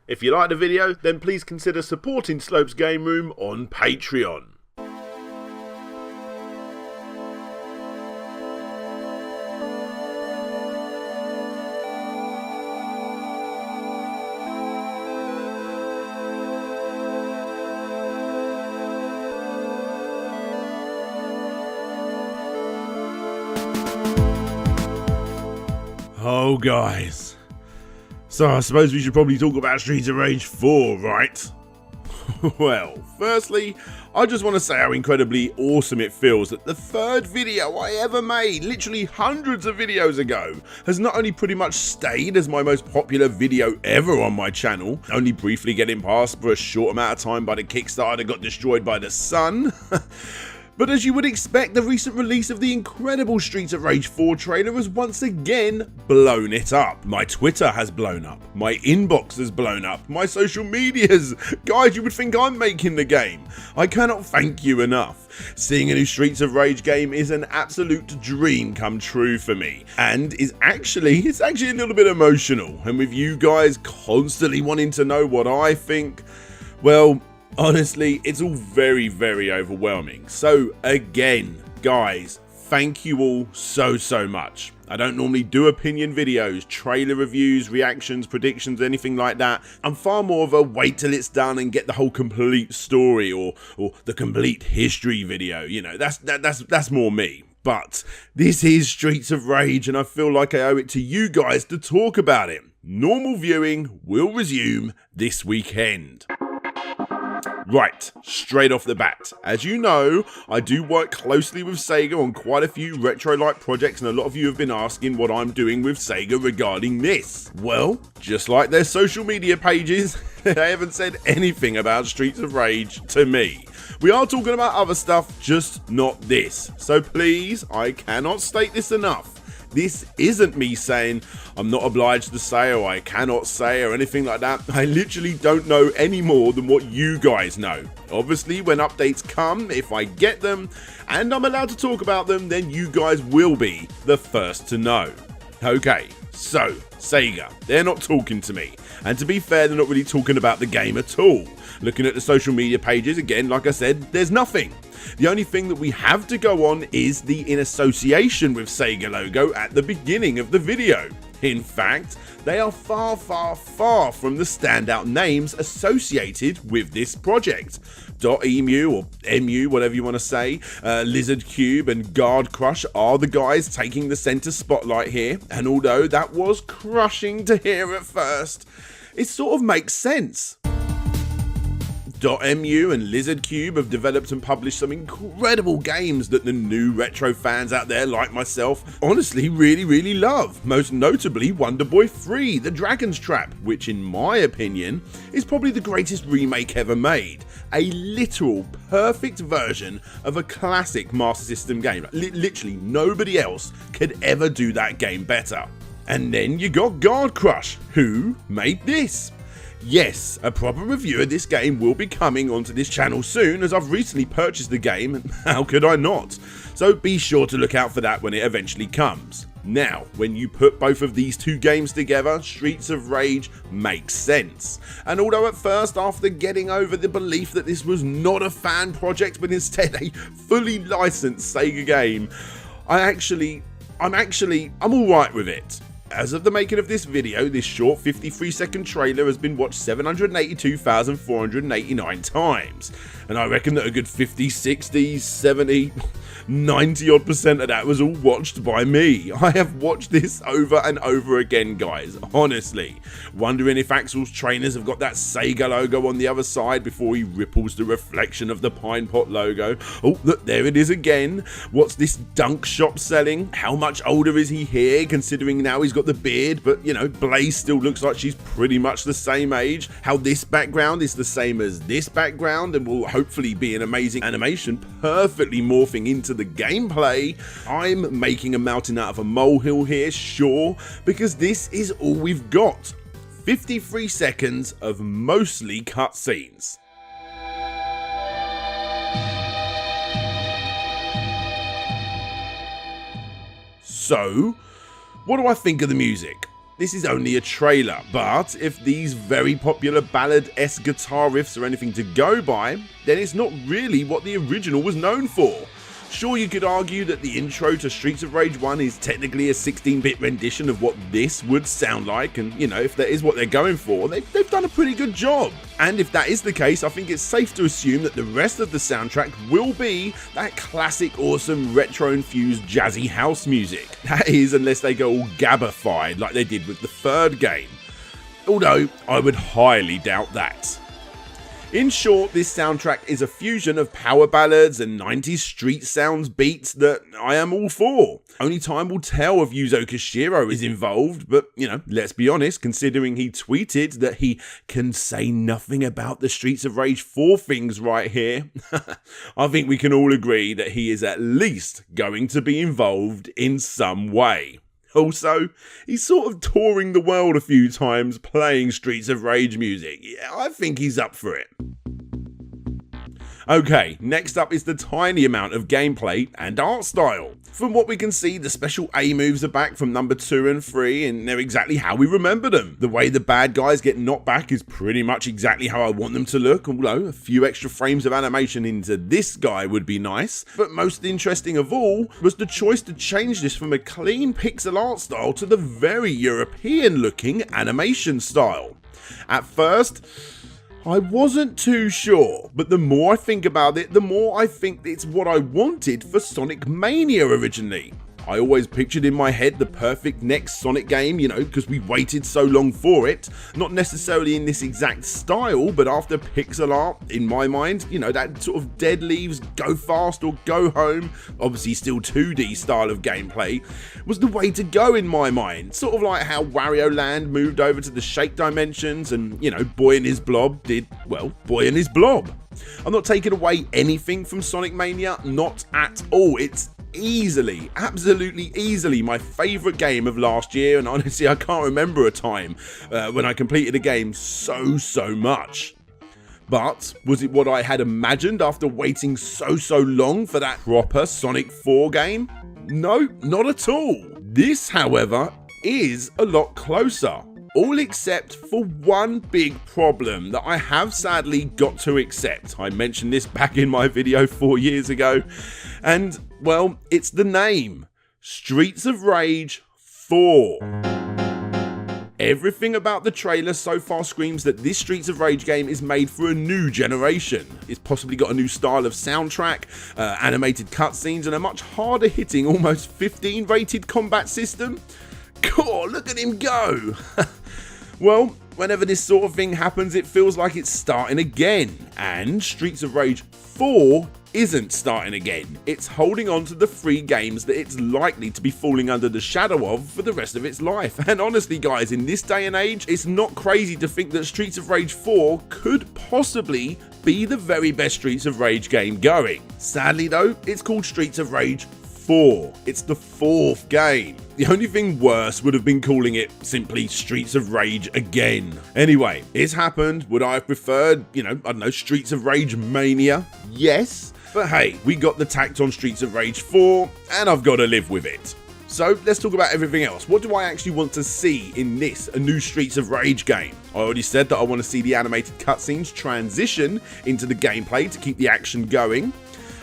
If you like the video, then please consider supporting Slope's Game Room on Patreon. Oh guys, so I suppose we should probably talk about Streets of Rage 4, right? Well, firstly, I just want to say how incredibly awesome it feels that the third video I ever made, literally hundreds of videos ago, has not only pretty much stayed as my most popular video ever on my channel, only briefly getting passed for a short amount of time by the Kickstarter that got destroyed by the sun, but as you would expect, the recent release of the incredible Streets of Rage 4 trailer has once again blown it up. My Twitter has blown up, my inbox has blown up, my social medias. Guys, you would think I'm making the game. I cannot thank you enough. Seeing a new Streets of Rage game is an absolute dream come true for me, and it's actually a little bit emotional. And with you guys constantly wanting to know what I think, well, honestly, it's all very, very overwhelming. So again, guys, thank you all so much. I don't normally do opinion videos, trailer reviews, reactions, predictions, anything like that. I'm far more of a wait till it's done and get the whole complete story or the complete history video. You know, that's more me. But this is Streets of Rage, and I feel like I owe it to you guys to talk about it. Normal viewing will resume this weekend. Right, straight off the bat, as you know, I do work closely with Sega on quite a few retro-like projects, and a lot of you have been asking what I'm doing with Sega regarding this. Well, just like their social media pages, they haven't said anything about Streets of Rage to me. We are talking about other stuff, just not this. So please, I cannot state this enough. This isn't me saying I'm not obliged to say or I cannot say or anything like that. I literally don't know any more than what you guys know. Obviously, when updates come, if I get them and I'm allowed to talk about them, then you guys will be the first to know. Okay, so Sega, they're not talking to me. And to be fair, they're not really talking about the game at all. Looking at the social media pages, again, like I said, there's nothing. The only thing that we have to go on is the in association with Sega logo at the beginning of the video. In fact, they are far from the standout names associated with this project. .emu or MU, whatever you want to say, Lizard Cube and Guard Crush are the guys taking the center spotlight here, and although that was crushing to hear at first, it sort of makes sense. .mu and Lizard Cube have developed and published some incredible games that the new retro fans out there like myself honestly really love. Most notably Wonder Boy 3, The Dragon's Trap, which in my opinion is probably the greatest remake ever made. A literal perfect version of a classic Master System game. Literally nobody else could ever do that game better. And then you got Guard Crush, who made this. Yes, a proper review of this game will be coming onto this channel soon, as I've recently purchased the game, and how could I not? So be sure to look out for that when it eventually comes. Now, when you put both of these two games together, Streets of Rage makes sense. And although at first, after getting over the belief that this was not a fan project but instead a fully licensed Sega game, I'm alright with it. As of the making of this video, this short 53-second trailer has been watched 782,489 times. And I reckon that a good 50, 60, 70, 90% of that was all watched by me. I have watched this over and over again, guys, honestly. Wondering if Axel's trainers have got that Sega logo on the other side before he ripples the reflection of the Pine Pot logo. Oh, look, there it is again. What's this dunk shop selling? How much older is he here, considering now he's got the beard, but you know, Blaze still looks like she's pretty much the same age. How this background is the same as this background and will hopefully be an amazing animation, perfectly morphing into the gameplay. I'm making a mountain out of a molehill here, sure, because this is all we've got. 53 seconds of mostly cutscenes. So, what do I think of the music? this is only a trailer, but if these very popular ballad-esque guitar riffs are anything to go by, then it's not really what the original was known for. Sure, you could argue that the intro to Streets of Rage 1 is technically a 16-bit rendition of what this would sound like, and you know, if that is what they're going for, they've done a pretty good job. And if that is the case, I think it's safe to assume that the rest of the soundtrack will be that classic, awesome, retro-infused jazzy house music. That is, unless they go all gabbified like they did with the third game. Although, I would highly doubt that. In short, this soundtrack is a fusion of power ballads and 90s street sounds beats that I am all for. Only time will tell if Yuzo Koshiro is involved, but you know, let's be honest, considering he tweeted that he can say nothing about the Streets of Rage 4 things right here, I think we can all agree that he is at least going to be involved in some way. Also, he's sort of touring the world a few times playing Streets of Rage music. Yeah, I think he's up for it. Okay, next up is the tiny amount of gameplay and art style. From what we can see, the special A moves are back from number 2 and 3, and they're exactly how we remember them. The way the bad guys get knocked back is pretty much exactly how I want them to look, although a few extra frames of animation into this guy would be nice. But most interesting of all was the choice to change this from a clean pixel art style to the very European looking animation style. At first, I wasn't too sure, but the more I think about it, the more I think it's what I wanted for Sonic Mania originally. I always pictured in my head the perfect next Sonic game, you know, because we waited so long for it. Not necessarily in this exact style, but after pixel art, in my mind, you know, that sort of Dead Leaves, Go Fast or Go Home, obviously still 2D style of gameplay, was the way to go in my mind. Sort of like how Wario Land moved over to the shake dimensions and, you know, Boy and His Blob did, well, Boy and His Blob. I'm not taking away anything from Sonic Mania, not at all. It's easily, absolutely easily my favourite game of last year, and honestly I can't remember a time when I completed a game so much. But was it what I had imagined after waiting so long for that proper Sonic 4 game? No, not at all. This, however, is a lot closer. All except for one big problem that I have sadly got to accept. I mentioned this back in my video 4 years ago, and well, it's the name. Streets of Rage 4. Everything about the trailer so far screams that this Streets of Rage game is made for a new generation. It's possibly got a new style of soundtrack, animated cutscenes, and a much harder hitting, almost 15 rated combat system. God, look at him go! Well, whenever this sort of thing happens, it feels like it's starting again. And Streets of Rage 4 isn't starting again. It's holding on to the 3 games that it's likely to be falling under the shadow of for the rest of its life. And honestly guys, in this day and age, it's not crazy to think that Streets of Rage 4 could possibly be the very best Streets of Rage game going. Sadly though, it's called Streets of Rage 4. It's the 4th game. The only thing worse would have been calling it simply Streets of Rage again. Anyway, it's happened. Would I have preferred, you know, I don't know, Streets of Rage Mania? Yes. But hey, we got the tacked on Streets of Rage 4, and I've got to live with it. So let's talk about everything else. What do I actually want to see in this, a new Streets of Rage game? I already said that I want to see the animated cutscenes transition into the gameplay to keep the action going.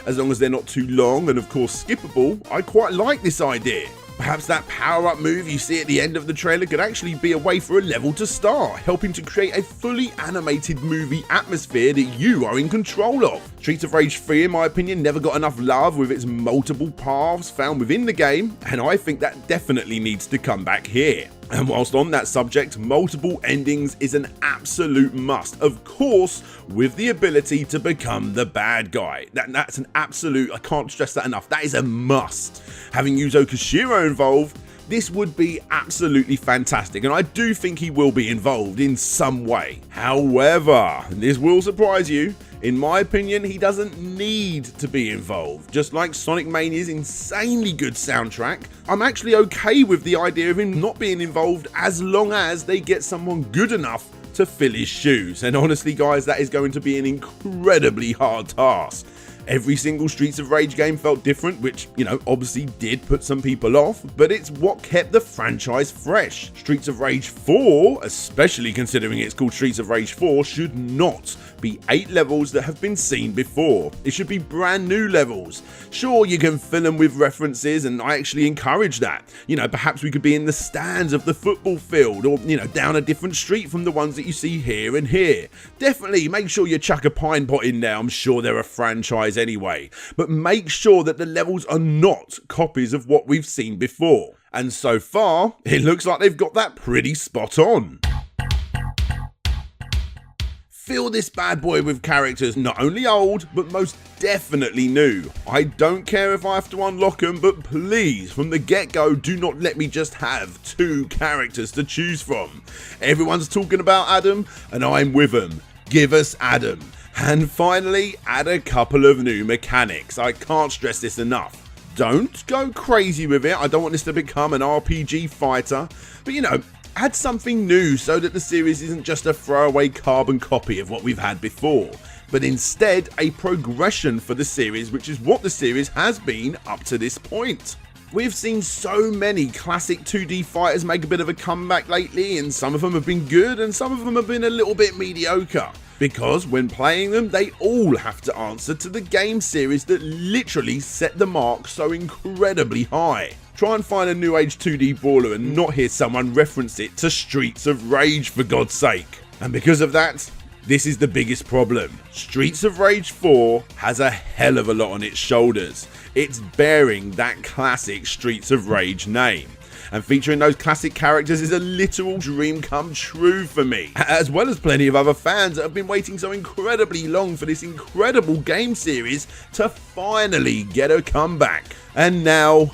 As long as they're not too long and of course skippable, I quite like this idea. Perhaps that power-up move you see at the end of the trailer could actually be a way for a level to start, helping to create a fully animated movie atmosphere that you are in control of. Streets of Rage 3, in my opinion, never got enough love with its multiple paths found within the game, and I think that definitely needs to come back here. And whilst on that subject, multiple endings is an absolute must. Of course, with the ability to become the bad guy. That's an absolute, I can't stress that enough, that is a must. Having Yuzo Koshiro involved, this would be absolutely fantastic, and I do think he will be involved in some way. However, and this will surprise you, in my opinion, he doesn't need to be involved. Just like Sonic Mania's insanely good soundtrack, I'm actually okay with the idea of him not being involved as long as they get someone good enough to fill his shoes. And honestly guys, that is going to be an incredibly hard task. Every single Streets of Rage game felt different, which, obviously did put some people off, but it's what kept the franchise fresh. Streets of Rage 4, especially considering it's called Streets of Rage 4, should not be 8 levels that have been seen before. It should be brand new levels. Sure, you can fill them with references, and I actually encourage that. Perhaps we could be in the stands of the football field, or, down a different street from the ones that you see here and here. Definitely make sure you chuck a pine pot in there. I'm sure they're a franchise anyway. But make sure that the levels are not copies of what we've seen before. And so far, it looks like they've got that pretty spot on. Fill this bad boy with characters not only old, but most definitely new. I don't care if I have to unlock them, but please, from the get-go, do not let me just have 2 characters to choose from. Everyone's talking about Adam, and I'm with them. Give us Adam. And finally, add a couple of new mechanics. I can't stress this enough. Don't go crazy with it. I don't want this to become an RPG fighter, but add something new so that the series isn't just a throwaway carbon copy of what we've had before, but instead a progression for the series, which is what the series has been up to this point. We've seen so many classic 2D fighters make a bit of a comeback lately, and some of them have been good and some of them have been a little bit mediocre. Because when playing them, they all have to answer to the game series that literally set the mark so incredibly high. Try and find a new age 2D brawler and not hear someone reference it to Streets of Rage, for God's sake. And because of that, this is the biggest problem. Streets of Rage 4 has a hell of a lot on its shoulders. It's bearing that classic Streets of Rage name. And featuring those classic characters is a literal dream come true for me, as well as plenty of other fans that have been waiting so incredibly long for this incredible game series to finally get a comeback. And now,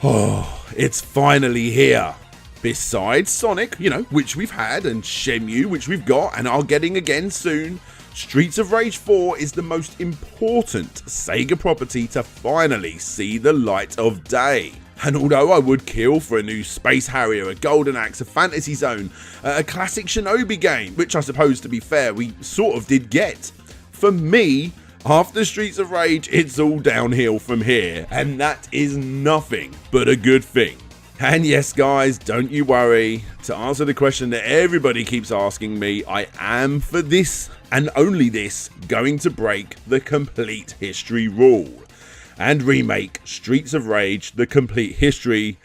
it's finally here. Besides Sonic, which we've had, and Shenmue, which we've got and are getting again soon, Streets of Rage 4 is the most important Sega property to finally see the light of day. And although I would kill for a new Space Harrier, a Golden Axe, a Fantasy Zone, a classic Shinobi game, which I suppose, to be fair, we sort of did get, for me, after Streets of Rage, it's all downhill from here, and that is nothing but a good thing. And yes, guys, don't you worry. To answer the question that everybody keeps asking me, I am, for this and only this, going to break the complete history rule and remake Streets of Rage the complete history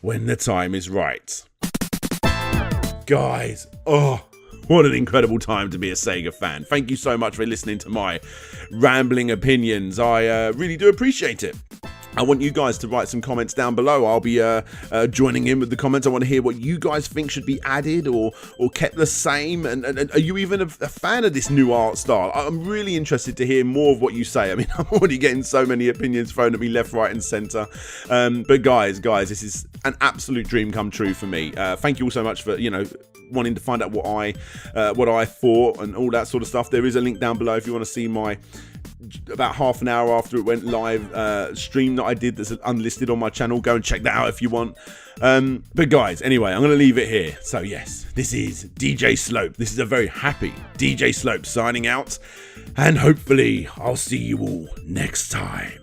when the time is right. Guys, what an incredible time to be a Sega fan. Thank you so much for listening to my rambling opinions. I really do appreciate it. I want you guys to write some comments down below. I'll be joining in with the comments. I want to hear what you guys think should be added or kept the same. And are you even a fan of this new art style? I'm really interested to hear more of what you say. I mean, I'm already getting so many opinions thrown at me left, right, and centre. But guys, this is an absolute dream come true for me. Thank you all so much for, wanting to find out what I thought and all that sort of stuff. There is a link down below if you want to see my about half an hour after it went live stream that I did that's unlisted on my channel. Go and check that out if you want. But guys, anyway, I'm going to leave it here. So yes, this is DJ Slope. This is a very happy DJ Slope signing out, and hopefully I'll see you all next time.